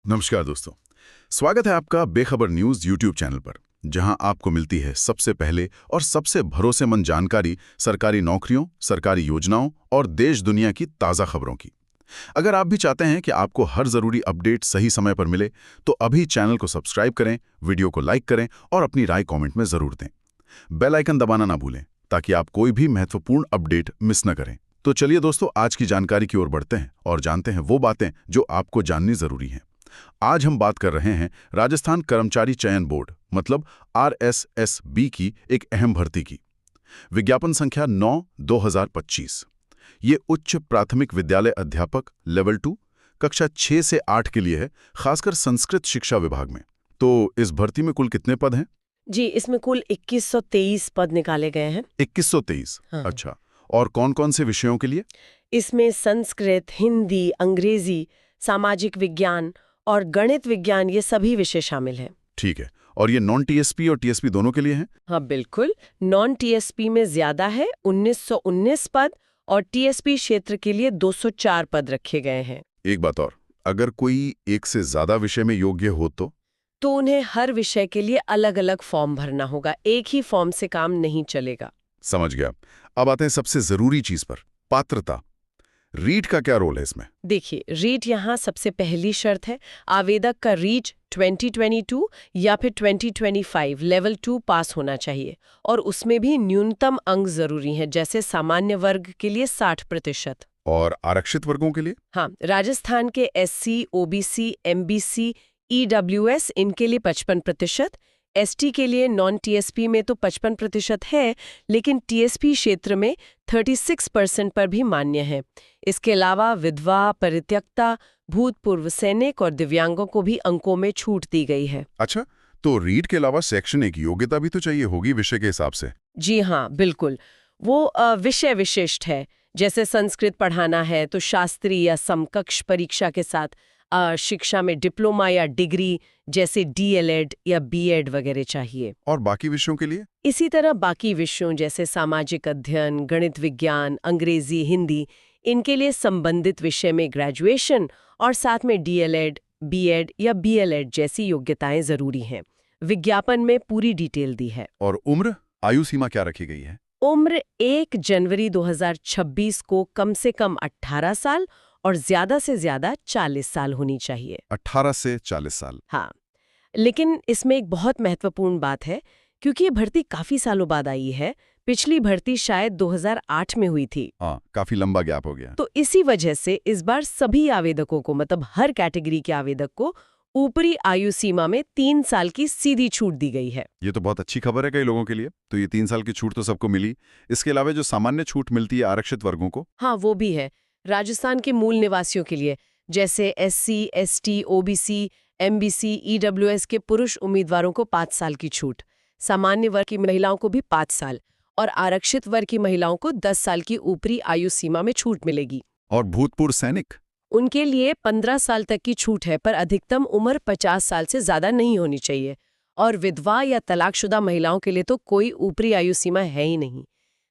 नमस्कार दोस्तों। स्वागत है आपका बेखबर न्यूज यूट्यूब चैनल पर, जहां आपको मिलती है सबसे पहले और सबसे भरोसेमंद जानकारी सरकारी नौकरियों, सरकारी योजनाओं और देश दुनिया की ताज़ा खबरों की। अगर आप भी चाहते हैं कि आपको हर ज़रूरी अपडेट सही समय पर मिले, तो अभी चैनल को सब्सक्राइब करें, वीडियो को लाइक करें और अपनी राय कॉमेंट में ज़रूर दें। बेल आइकन दबाना ना भूलें, ताकि आप कोई भी महत्वपूर्ण अपडेट मिस न करें। तो चलिए दोस्तों, आज की जानकारी की ओर बढ़ते हैं और जानते हैं वो बातें जो आपको जाननी ज़रूरी हैं। आज हम बात कर रहे हैं राजस्थान कर्मचारी चयन बोर्ड मतलब RSSB की एक अहम भर्ती की। विज्ञापन संख्या 9/2025। ये उच्च प्राथमिक विद्यालय अध्यापक लेवल 2 कक्षा 6 से 8 के लिए है, खासकर संस्कृत शिक्षा विभाग में। तो इस भर्ती में कुल कितने पद हैं? जी, इसमें कुल 2123 पद निकाले गए हैं। 2123। हाँ। अच्छा। और कौन-कौन से विषयों के लिए? इसमें संस्कृत, हिंदी, अंग्रेजी, सामाजिक विज्ञान और गणित विज्ञान ये सभी विषय शामिल हैं। ठीक है। और ये नॉन TSP और TSP दोनों के लिए हैं? हाँ बिल्कुल, नॉन TSP में ज्यादा है 1919 पद और TSP क्षेत्र के लिए 204 पद रखे गए हैं। एक बात और, अगर कोई एक से ज्यादा विषय में योग्य हो तो उन्हें हर विषय के लिए अलग-अलग फॉर्म भरना होगा, एक ही फॉर्म से काम नहीं चलेगा। समझ गया। अब आते हैं सबसे जरूरी चीज पर, पात्रता। रीट का क्या रोल है इसमें? देखिए, रीट यहाँ सबसे पहली शर्त है। आवेदक का रीट 2022 या फिर 2025 लेवल 2 पास होना चाहिए और उसमें भी न्यूनतम अंक जरूरी हैं, जैसे सामान्य वर्ग के लिए 60%। और आरक्षित वर्गों के लिए? हाँ, राजस्थान के SC, OBC, MBC, EWS इनके लिए 55%। ST के लिए नॉन TSP में तो 55% है, लेकिन TSP क्षेत्र में 36% पर भी मान्य है। इसके अलावा विधवा, परित्यक्ता, भूतपूर्व सैनिक और दिव्यांगों को भी अंकों में छूट दी गई है। अच्छा, तो रीट के अलावा शैक्षणिक योग्यता भी तो चाहिए होगी विषय के हिसाब से? जी हाँ, बिल्कुल। वो विषय विशिष्ट है। जैसे संस्कृत पढ़ाना है तो शास्त्री या समकक्ष परीक्षा के साथ शिक्षा में डिप्लोमा या डिग्री जैसे DLED या B.Ed वगैरह चाहिए। और बाकी विषयों के लिए? इसी तरह बाकी विषयों जैसे सामाजिक अध्ययन, गणित विज्ञान, अंग्रेजी, हिंदी इनके लिए संबंधित विषय में ग्रेजुएशन और साथ में DLED, B.Ed या BLED जैसी योग्यताएं जरूरी हैं। विज्ञापन में पूरी डिटेल दी है। और उम्र, आयु सीमा क्या रखी गई है? उम्र 1 जनवरी 2026 को कम से कम 18 साल और ज्यादा से ज्यादा 40 साल होनी चाहिए। 18 से 40 साल। हाँ, लेकिन इसमें एक बहुत महत्वपूर्ण बात है, क्योंकि ये भर्ती काफी सालों बाद आई है। पिछली भर्ती शायद 2008 में हुई थी। हाँ, काफी लंबा गैप हो गया। तो इसी वजह से इस बार सभी आवेदकों को, मतलब हर कैटेगरी के आवेदक को ऊपरी आयु सीमा में 3 साल की सीधी छूट दी गई है। ये तो बहुत अच्छी खबर है कई लोगों के लिए। तो ये 3 साल की छूट तो सबको मिली। इसके अलावा जो सामान्य छूट मिलती है आरक्षित वर्गों को? हाँ, वो भी है। राजस्थान के मूल निवासियों के लिए, जैसे SC, ST, OBC, MBC, EWS के पुरुष उम्मीदवारों को 5 साल की छूट, सामान्य वर्ग की महिलाओं को भी 5 साल और आरक्षित वर्ग की महिलाओं को 10 साल की ऊपरी आयु सीमा में छूट मिलेगी। और भूतपूर्व सैनिक? उनके लिए 15 साल तक की छूट है, पर अधिकतम उम्र 50 साल से ज्यादा नहीं होनी चाहिए। और विधवा या तलाकशुदा महिलाओं के लिए तो कोई ऊपरी आयु सीमा है ही नहीं।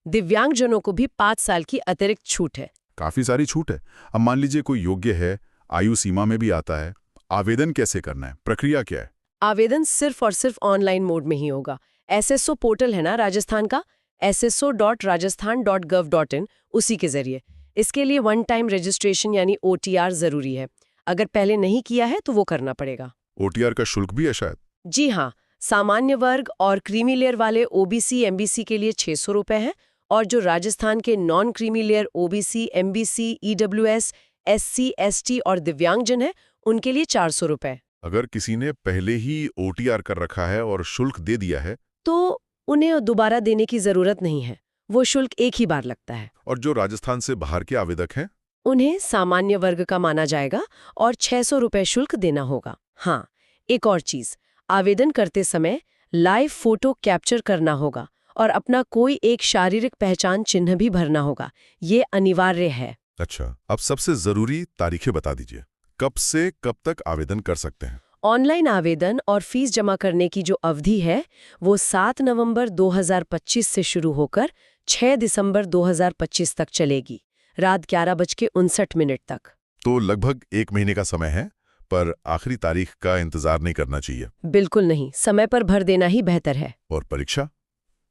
दिव्यांगजनों को भी 5 साल की अतिरिक्त छूट है। काफी सारी छूट है। अब मान लीजिए कोई योग्य है, आयु सीमा में भी आता है, आवेदन कैसे करना है, प्रक्रिया क्या है? आवेदन सिर्फ और सिर्फ ऑनलाइन मोड में ही होगा। SSO पोर्टल है ना राजस्थान का, sso.rajasthan.gov.in, उसी के जरिए। इसके लिए 1 टाइम रजिस्ट्रेशन यानी OTR जरूरी है। अगर पहले नहीं किया है तो वो करना पड़ेगा। OTR का शुल्क भी है शायद? जी हाँ, सामान्य वर्ग और क्रीमी लेयर वाले OBC, MBC के लिए 600 रुपए हैं और जो राजस्थान के non creamy layer OBC, MBC, EWS, SC, ST और दिव्यांगजन है, उनके लिए 400 रुपए। अगर किसी ने पहले ही OTR कर रखा है और शुल्क दे दिया है, तो उन्हें दोबारा देने की जरूरत नहीं है। वो शुल्क एक ही बार लगता है। और जो राजस्थान से बाहर के आवेदक हैं? उन्हें सामान्य वर्ग का माना जाएगा और 600 रुपए शुल्क देना होगा। हाँ, एक और चीज, आवेदन करते समय लाइव फोटो कैप्चर करना होगा और अपना कोई एक शारीरिक पहचान चिन्ह भी भरना होगा। ये अनिवार्य है। अच्छा, अब सबसे जरूरी तारीखें बता दीजिए। कब से कब तक आवेदन कर सकते हैं? ऑनलाइन आवेदन और फीस जमा करने की जो अवधि है वो 7 नवंबर 2025 से शुरू होकर 6 दिसंबर 2025 तक चलेगी, रात 11:59 तक। तो लगभग 1 महीने का समय है, पर आखिरी तारीख का इंतजार नहीं करना चाहिए। बिल्कुल नहीं, समय पर भर देना ही बेहतर है। और परीक्षा,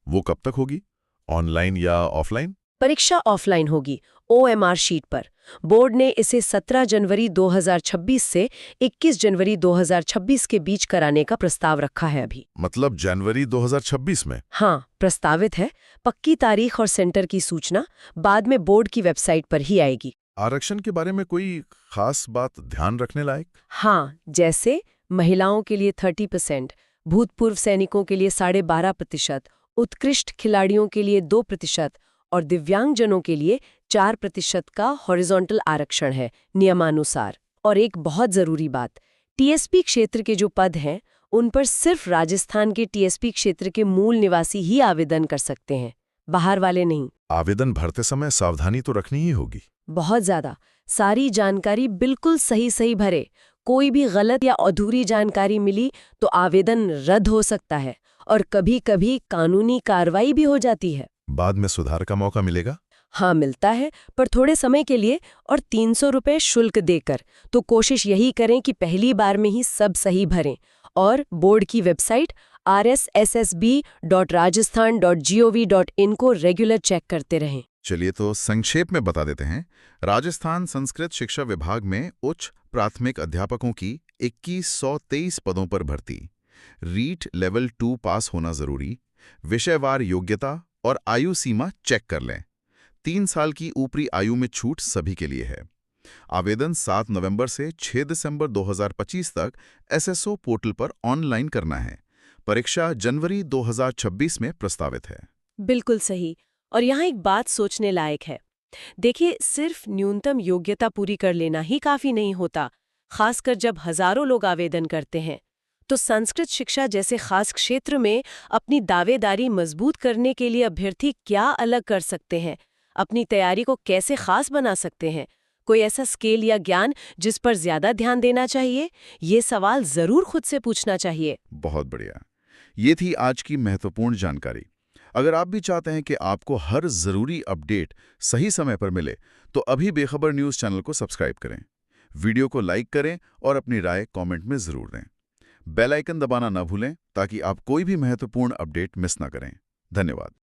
वो कब तक होगी? ऑनलाइन या ऑफलाइन? परीक्षा ऑफलाइन होगी, OMR शीट पर। बोर्ड ने इसे 17 जनवरी 2026 से 21 जनवरी 2026 के बीच कराने का प्रस्ताव रखा है अभी। मतलब जनवरी 2026 में? हाँ, प्रस्तावित है। पक्की तारीख और सेंटर की सूचना बाद में बोर्ड की वेबसाइट पर ही आएगी। आरक्षण के बारे में कोई खास बात ध्यान रखने लायक? हाँ, जैसे महिलाओं के लिए 30%, भूतपूर्व सैनिकों के लिए 12.5%, उत्कृष्ट खिलाड़ियों के लिए 2% और दिव्यांगजनों के लिए 4% का हॉरिजॉन्टल आरक्षण है नियमानुसार। और एक बहुत जरूरी बात, TSP क्षेत्र के जो पद हैं उन पर सिर्फ राजस्थान के TSP क्षेत्र के मूल निवासी ही आवेदन कर सकते हैं, बाहर वाले नहीं। आवेदन भरते समय सावधानी तो रखनी ही होगी। बहुत ज्यादा। सारी जानकारी बिल्कुल सही भरे। कोई भी गलत या अधूरी जानकारी मिली तो आवेदन रद्द हो सकता है और कभी-कभी कानूनी कार्रवाई भी हो जाती है। बाद में सुधार का मौका मिलेगा? हाँ, मिलता है, पर थोड़े समय के लिए और 300 रुपये शुल्क देकर। तो कोशिश यही करें कि पहली बार में ही सब सही भरें और बोर्ड की वेबसाइट rssb.rajasthan.gov.in को रेगुलर चेक करते रहें। चलिए तो संक्षेप में बता देते हैं। राजस्थान संस्कृत शिक्षा विभाग में उच्च प्राथमिक अध्यापकों की 2123 पदों पर भर्ती। रीट लेवल 2 पास होना जरूरी। विषयवार योग्यता और आयु सीमा चेक कर लें। 3 साल की ऊपरी आयु में छूट सभी के लिए है। आवेदन 7 नवंबर से 6 दिसंबर 2025 तक SSO पोर्टल पर ऑनलाइन करना है। परीक्षा जनवरी 2026 में प्रस्तावित है। बिल्कुल सही। और यहाँ एक बात सोचने लायक है। देखिए, सिर्फ न्यूनतम योग्यता पूरी कर लेना ही काफी नहीं होता, खासकर जब हजारों लोग आवेदन करते हैं। तो संस्कृत शिक्षा जैसे खास क्षेत्र में अपनी दावेदारी मजबूत करने के लिए अभ्यर्थी क्या अलग कर सकते हैं, अपनी तैयारी को कैसे खास बना सकते हैं? कोई ऐसा स्केल या ज्ञान जिस पर ज्यादा ध्यान देना चाहिए? ये सवाल जरूर खुद से पूछना चाहिए। बहुत बढ़िया। ये थी आज की महत्वपूर्ण जानकारी। अगर आप भी चाहते हैं कि आपको हर जरूरी अपडेट सही समय पर मिले, तो अभी बेखबर न्यूज़ चैनल को सब्सक्राइब करें, वीडियो को लाइक करें और अपनी राय कमेंट में जरूर दें। बेल आइकन दबाना ना भूलें ताकि आप कोई भी महत्वपूर्ण अपडेट मिस ना करें। धन्यवाद।